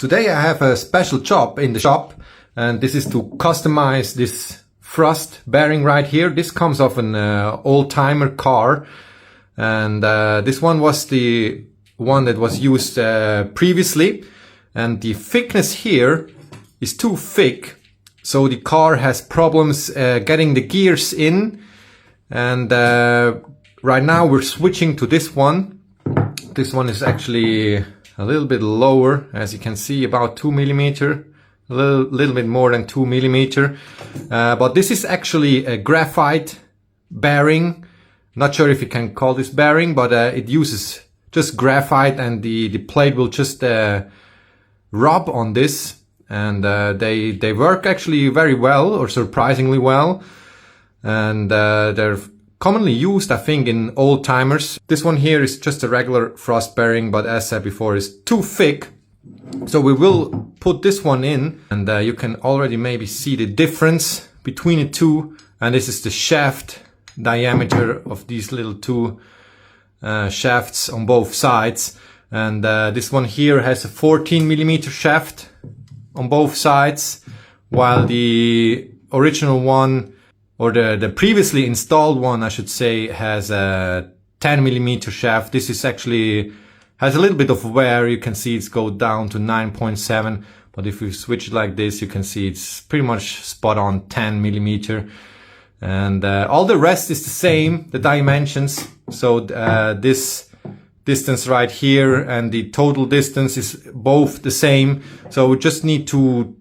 Today I have a special job in the shop, and this is to customize this thrust bearing right here. This comes off an old-timer car, and this one was the one that was used previously, and the thickness here is too thick, so the car has problems getting the gears in, and right now we're switching to this one. This one is actually a little bit lower, as you can see, about 2 millimeter, a little bit more than 2 millimeter. But this is actually a graphite bearing. Not sure if you can call this bearing, but it uses just graphite, and the plate will just rub on this, and they work actually very well, or surprisingly well, and they're commonly used, I think, in old-timers. This one here is just a regular thrust bearing, but as said before, is too thick. So we will put this one in, and you can already maybe see the difference between the two. And this is the shaft diameter of these little two shafts on both sides. And this one here has a 14 millimeter shaft on both sides, while the original one, or the previously installed one, I should say, has a 10 millimeter shaft. This is actually has a little bit of wear. You can see it's go down to 9.7, but if you switch it like this, you can see it's pretty much spot on 10 millimeter. And all the rest is the same, the dimensions. So this distance right here and the total distance is both the same. So we just need to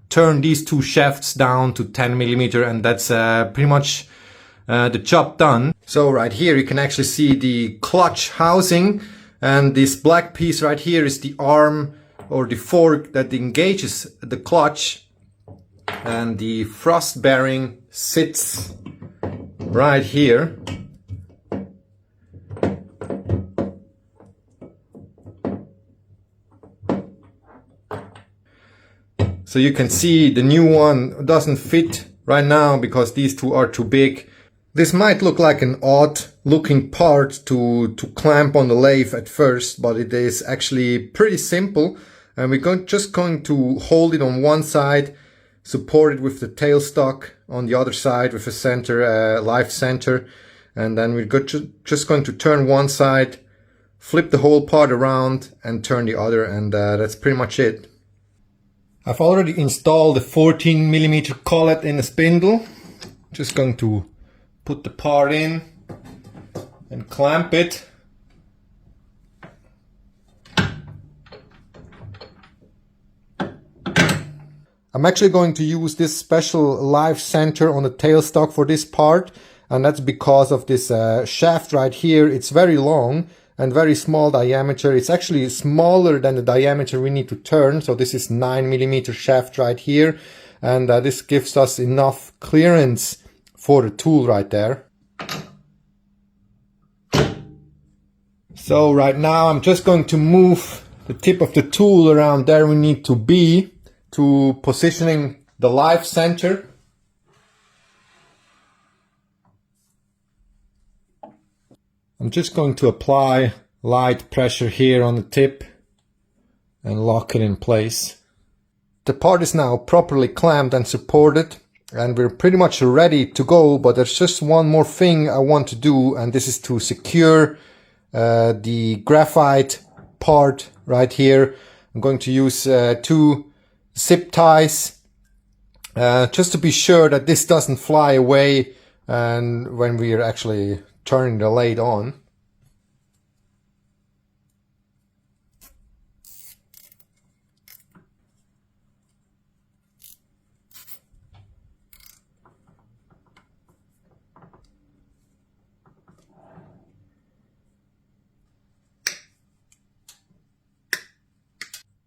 turn these two shafts down to 10 millimeter, and that's pretty much the job done. So right here you can actually see the clutch housing, and this black piece right here is the arm or the fork that engages the clutch, and the thrust bearing sits right here. So you can see the new one doesn't fit right now because these two are too big. This might look like an odd looking part to clamp on the lathe at first, but it is actually pretty simple. And we're just going to hold it on one side, support it with the tailstock on the other side with a center, live center. And then we're just going to turn one side, flip the whole part around and turn the other, and that's pretty much it. I've already installed the 14 millimeter collet in the spindle. Just going to put the part in and clamp it. I'm actually going to use this special live center on the tailstock for this part, and that's because of this shaft right here. It's very long and very small diameter. It's actually smaller than the diameter we need to turn. So this is 9 millimeter shaft right here, and this gives us enough clearance for the tool right there. So right now I'm just going to move the tip of the tool around there we need to be to positioning the live center. I'm just going to apply light pressure here on the tip and lock it in place. The part is now properly clamped and supported, and we're pretty much ready to go, but there's just one more thing I want to do, and this is to secure the graphite part right here. I'm going to use 2 zip ties just to be sure that this doesn't fly away and when we are actually turning the lathe on.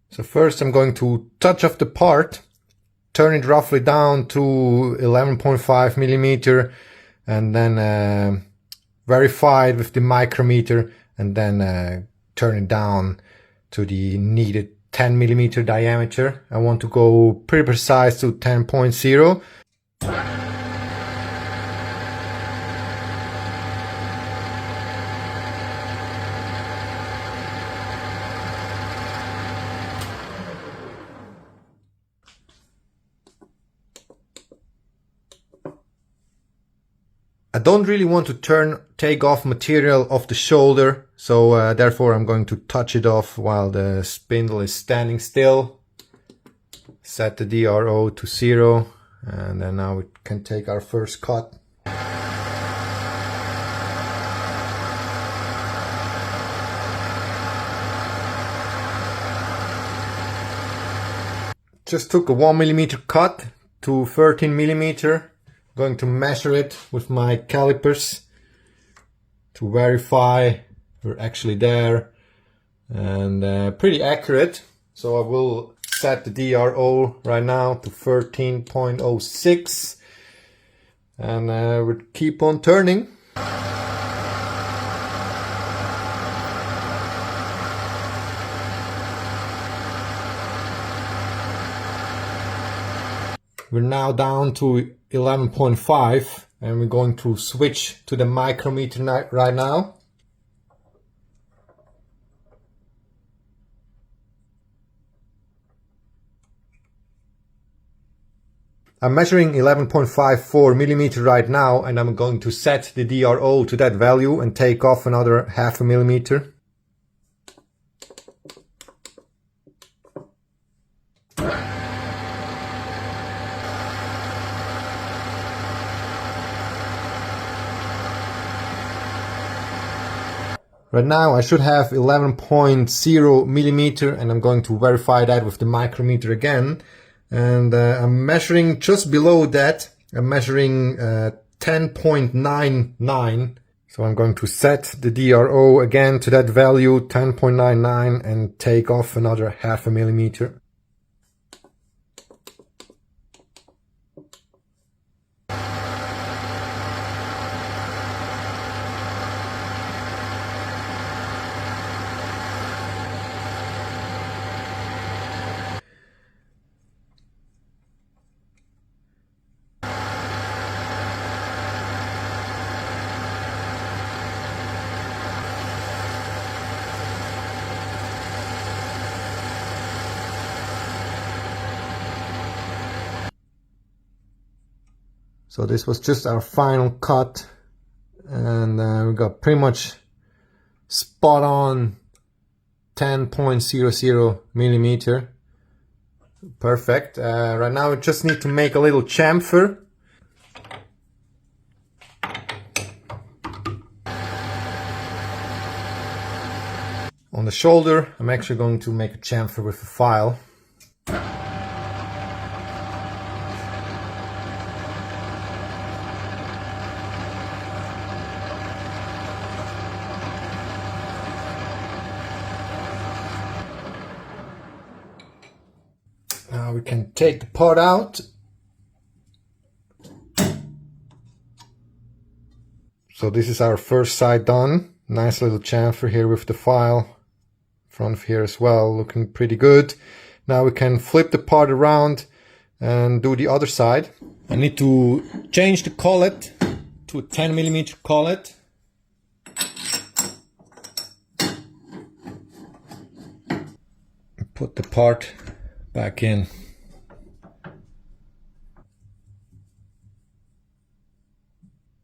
So first I'm going to touch off the part, turn it roughly down to 11.5 millimeter, and then verify it with the micrometer, and then turn it down to the needed 10 millimeter diameter. I want to go pretty precise to 10.0. I don't really want to take off material off the shoulder, so therefore I'm going to touch it off while the spindle is standing still. Set the DRO to 0, and then now we can take our first cut. Just took a 1mm cut to 13mm. Going to measure it with my calipers to verify we're actually there, and pretty accurate. So I will set the DRO right now to 13.06, and we'll keep on turning. We're now down to 11.5, and we're going to switch to the micrometer right now. I'm measuring 11.54mm right now, and I'm going to set the DRO to that value and take off another 0.5 millimeter. Right now I should have 11.0mm, and I'm going to verify that with the micrometer again. And I'm measuring just below that. I'm measuring 10.99. So I'm going to set the DRO again to that value, 10.99, and take off another 0.5 millimeter. So this was just our final cut, and we got pretty much spot on 10.00mm. Perfect. Right now we just need to make a little chamfer. On the shoulder, I'm actually going to make a chamfer with a file. Now we can take the part out. So this is our first side done. Nice little chamfer here with the file. Front of here as well, looking pretty good. Now we can flip the part around and do the other side. I need to change the collet to a 10mm collet. Put the part back in.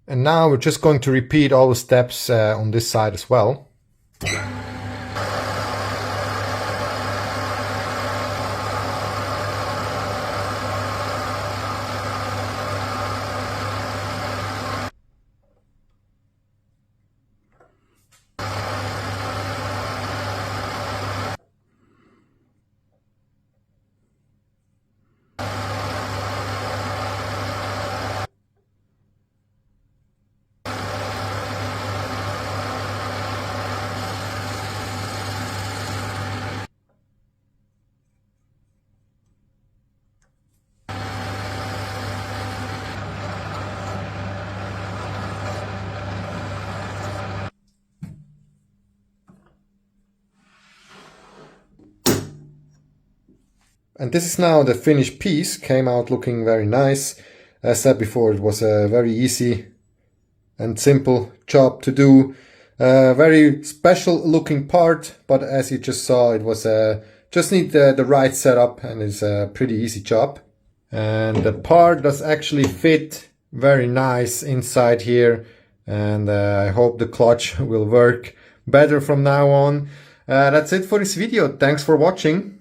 And now we're just going to repeat all the steps on this side as well. And this is now the finished piece. Came out looking very nice. As I said before, it was a very easy and simple job to do. Very special looking part, but as you just saw, it was just need the right setup, and it's a pretty easy job. And the part does actually fit very nice inside here, and I hope the clutch will work better from now on. That's it for this video. Thanks for watching.